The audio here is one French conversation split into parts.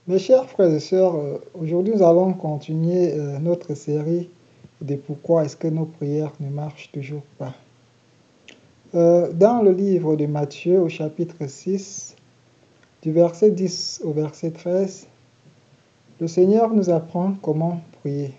Mes chers frères et sœurs, aujourd'hui nous allons continuer notre série de pourquoi est-ce que nos prières ne marchent toujours pas. Dans le livre de Matthieu au chapitre 6, du verset 10 au verset 13, le Seigneur nous apprend comment prier.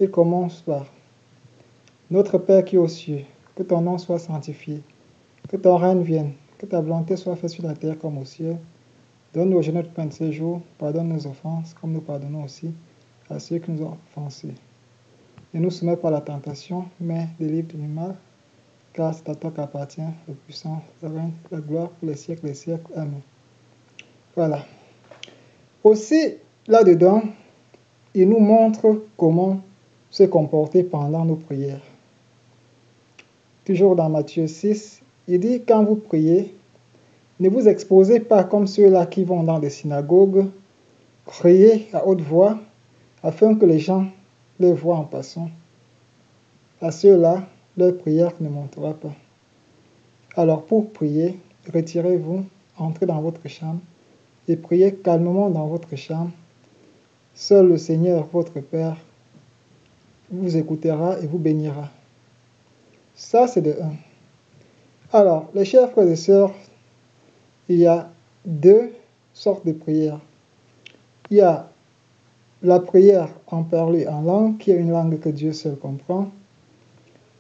Il commence par « Notre Père qui est aux cieux, que ton nom soit sanctifié, que ton règne vienne, que ta volonté soit faite sur la terre comme au ciel. Donne-nous aujourd'hui notre pain de ce jour, pardonne nos offenses, comme nous pardonnons aussi à ceux qui nous ont offensés. Ne nous soumets pas à la tentation, mais délivre du mal, car c'est à toi qu'appartient la puissance, la règne, la gloire pour les siècles des siècles. Amen. » Voilà. Aussi, là-dedans, il nous montre comment se comporter pendant nos prières. Toujours dans Matthieu 6, il dit, quand vous priez, ne vous exposez pas comme ceux-là qui vont dans des synagogues, crier à haute voix, afin que les gens les voient en passant. À ceux-là, leur prière ne montera pas. Alors pour prier, retirez-vous, entrez dans votre chambre et priez calmement dans votre chambre. Seul le Seigneur, votre Père, vous écoutera et vous bénira. Ça, c'est de un. Alors, les chers frères et sœurs, il y a deux sortes de prières. Il y a la prière en parler en langue, qui est une langue que Dieu seul comprend,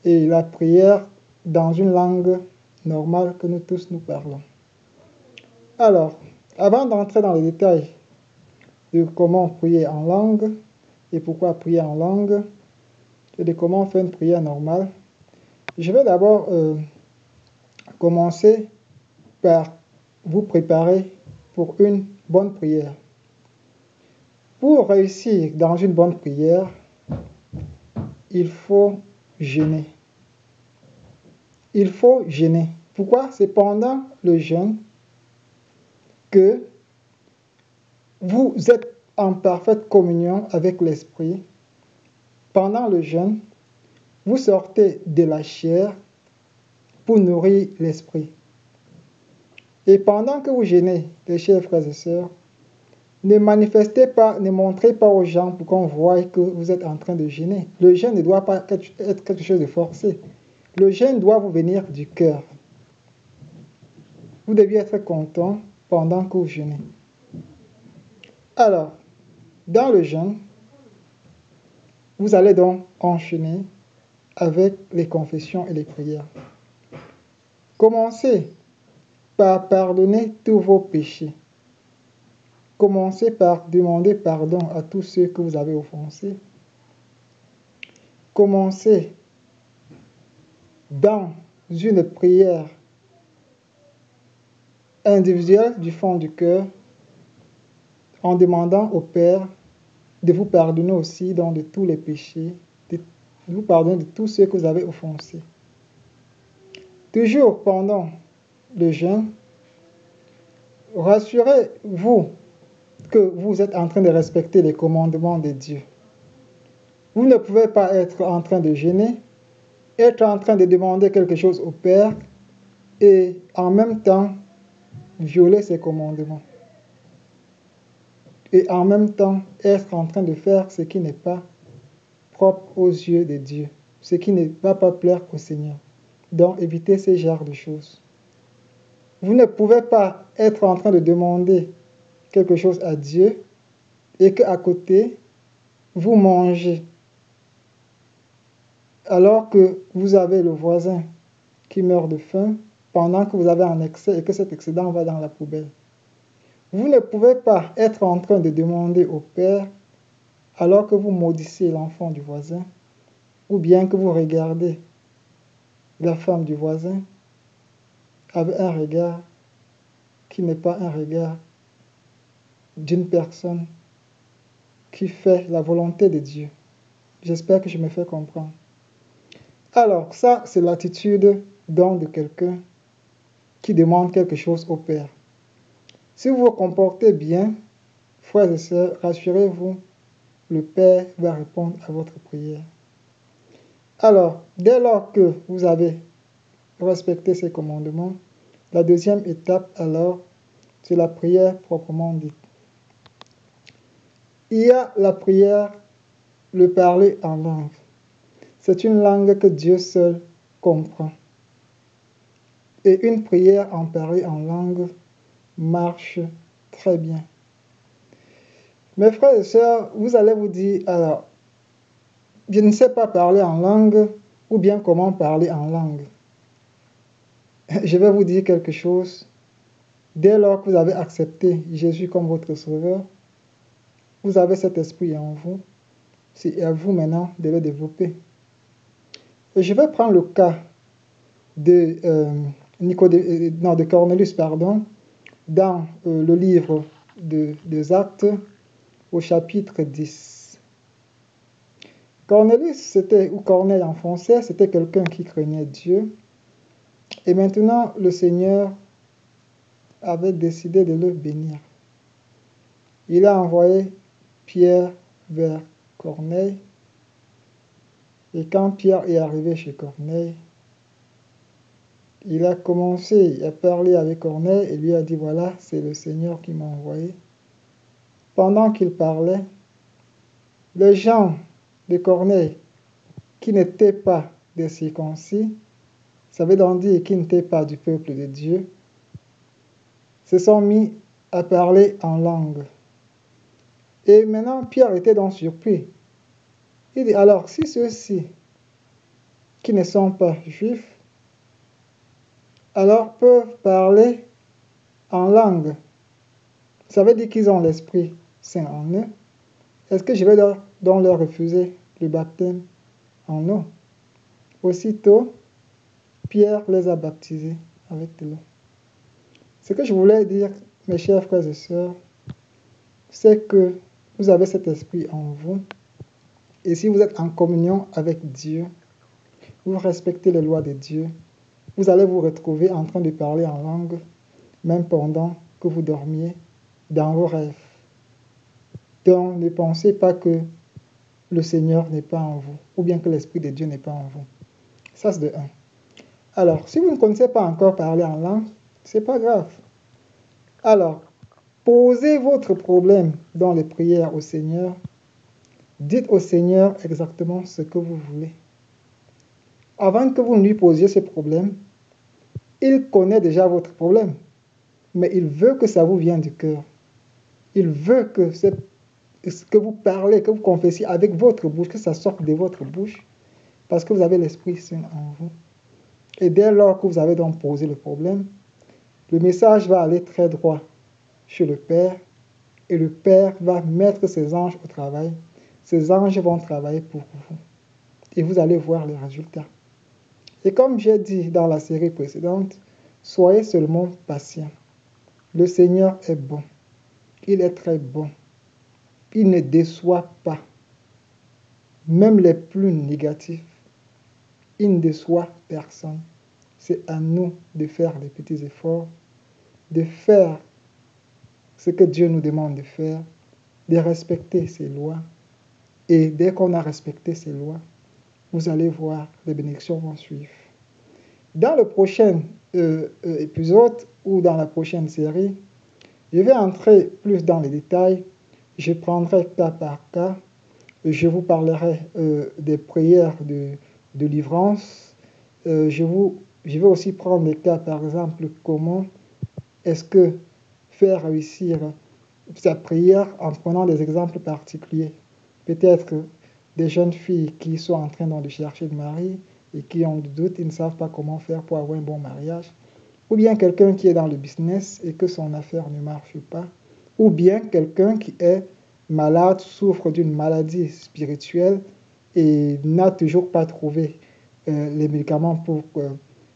et la prière dans une langue normale que nous tous nous parlons. Alors, avant d'entrer dans les détails de comment prier en langue et pourquoi prier en langue et de comment faire une prière normale, je vais d'abord commencer par vous préparer pour une bonne prière. Pour réussir dans une bonne prière, il faut jeûner. Il faut jeûner. Pourquoi? C'est pendant le jeûne que vous êtes en parfaite communion avec l'esprit. Pendant le jeûne, vous sortez de la chair pour nourrir l'esprit. Et pendant que vous jeûnez, les chers frères et sœurs, ne manifestez pas, ne montrez pas aux gens pour qu'on voie que vous êtes en train de jeûner. Le jeûne ne doit pas être quelque chose de forcé. Le jeûne doit vous venir du cœur. Vous deviez être content pendant que vous jeûnez. Alors, dans le jeûne, vous allez donc enchaîner avec les confessions et les prières. Commencez par pardonner tous vos péchés. Commencez par demander pardon à tous ceux que vous avez offensés. Commencez dans une prière individuelle du fond du cœur en demandant au Père de vous pardonner aussi de tous les péchés, de vous pardonner de tous ceux que vous avez offensés. Toujours pendant le jeûne, rassurez-vous que vous êtes en train de respecter les commandements de Dieu. Vous ne pouvez pas être en train de jeûner, être en train de demander quelque chose au Père et en même temps violer ses commandements. Et en même temps être en train de faire ce qui n'est pas propre aux yeux de Dieu, ce qui ne va pas plaire au Seigneur. Donc évitez ce genre de choses. Vous ne pouvez pas être en train de demander quelque chose à Dieu et qu'à côté, vous mangez alors que vous avez le voisin qui meurt de faim pendant que vous avez un excès et que cet excédent va dans la poubelle. Vous ne pouvez pas être en train de demander au Père alors que vous maudissez l'enfant du voisin ou bien que vous regardez la femme du voisin avec un regard qui n'est pas un regard d'une personne qui fait la volonté de Dieu. J'espère que je me fais comprendre. Alors, ça, c'est l'attitude donc de quelqu'un qui demande quelque chose au Père. Si vous vous comportez bien, frères et sœurs, rassurez-vous, le Père va répondre à votre prière. Alors, dès lors que vous avez respecté ces commandements, la deuxième étape, alors, c'est la prière proprement dite. Il y a la prière, le parler en langue. C'est une langue que Dieu seul comprend. Et une prière en parler en langue marche très bien. Mes frères et sœurs, vous allez vous dire, alors, je ne sais pas parler en langue, ou bien comment parler en langue. Je vais vous dire quelque chose. Dès lors que vous avez accepté Jésus comme votre sauveur, vous avez cet esprit en vous. C'est à vous maintenant de le développer. Et je vais prendre le cas de, de Cornelius, dans le livre des Actes, au chapitre 10. Cornelius, ou Corneille en français, c'était quelqu'un qui craignait Dieu. Et maintenant, le Seigneur avait décidé de le bénir. Il a envoyé Pierre vers Corneille. Et quand Pierre est arrivé chez Corneille, il a commencé à parler avec Corneille et lui a dit, voilà, c'est le Seigneur qui m'a envoyé. Pendant qu'il parlait, les gens de Corneille qui n'étaient pas des circoncis, ça veut donc dire qui n'étaient pas du peuple de Dieu, se sont mis à parler en langue. Et maintenant, Pierre était donc surpris. Il dit, alors, si ceux-ci, qui ne sont pas juifs, alors peuvent parler en langue, ça veut dire qu'ils ont l'Esprit Saint en eux. Est-ce que je vais donc leur refuser le baptême en eau? Aussitôt, Pierre les a baptisés avec de l'eau. Ce que je voulais dire, mes chers frères et sœurs, c'est que vous avez cet esprit en vous. Et si vous êtes en communion avec Dieu, vous respectez les lois de Dieu, vous allez vous retrouver en train de parler en langue, même pendant que vous dormiez dans vos rêves. Donc, ne pensez pas que le Seigneur n'est pas en vous, ou bien que l'Esprit de Dieu n'est pas en vous. Ça, c'est de 1. Alors, si vous ne connaissez pas encore parler en langue, c'est pas grave. Alors, posez votre problème dans les prières au Seigneur. Dites au Seigneur exactement ce que vous voulez. Avant que vous ne lui posiez ce problème, il connaît déjà votre problème, mais il veut que ça vous vienne du cœur. Il veut que vous parlez, que vous confessiez avec votre bouche, que ça sorte de votre bouche, parce que vous avez l'Esprit Saint en vous. Et dès lors que vous avez donc posé le problème, le message va aller très droit chez le Père, et le Père va mettre ses anges au travail. Ces anges vont travailler pour vous. Et vous allez voir les résultats. Et comme j'ai dit dans la série précédente, soyez seulement patients. Le Seigneur est bon. Il est très bon. Il ne déçoit pas. Même les plus négatifs. Il ne déçoit personne. C'est à nous de faire des petits efforts, de faire ce que Dieu nous demande de faire, de respecter ses lois. Et dès qu'on a respecté ces lois, vous allez voir, les bénédictions vont suivre. Dans le prochain épisode ou dans la prochaine série, je vais entrer plus dans les détails. Je prendrai cas par cas. Je vous parlerai des prières de délivrance. Je vais aussi prendre des cas, par exemple, comment est-ce que faire réussir sa prière en prenant des exemples particuliers. Peut-être des jeunes filles qui sont en train de chercher de mari et qui ont des doutes, ils ne savent pas comment faire pour avoir un bon mariage. Ou bien quelqu'un qui est dans le business et que son affaire ne marche pas. Ou bien quelqu'un qui est malade, souffre d'une maladie spirituelle et n'a toujours pas trouvé les médicaments pour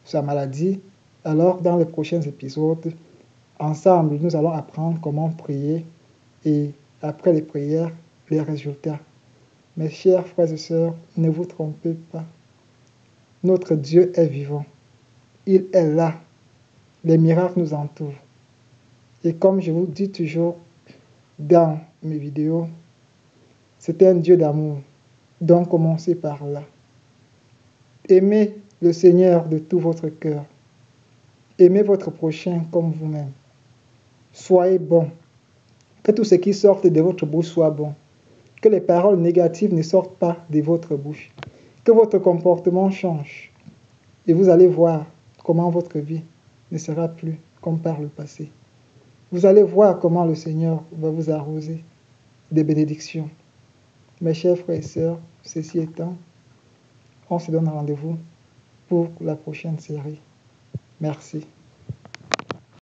sa maladie. Alors, dans les prochains épisodes, ensemble, nous allons apprendre comment prier et après les prières, les résultats. Mes chers frères et sœurs, ne vous trompez pas. Notre Dieu est vivant. Il est là. Les miracles nous entourent. Et comme je vous dis toujours dans mes vidéos, c'est un Dieu d'amour. Donc commencez par là. Aimez le Seigneur de tout votre cœur. Aimez votre prochain comme vous-même. Soyez bon. Que tout ce qui sort de votre bouche soit bon. que les paroles négatives ne sortent pas de votre bouche, que votre comportement change. Et vous allez voir comment votre vie ne sera plus comme par le passé. Vous allez voir comment le Seigneur va vous arroser des bénédictions. Mes chers frères et sœurs, ceci étant, on se donne rendez-vous pour la prochaine série. Merci.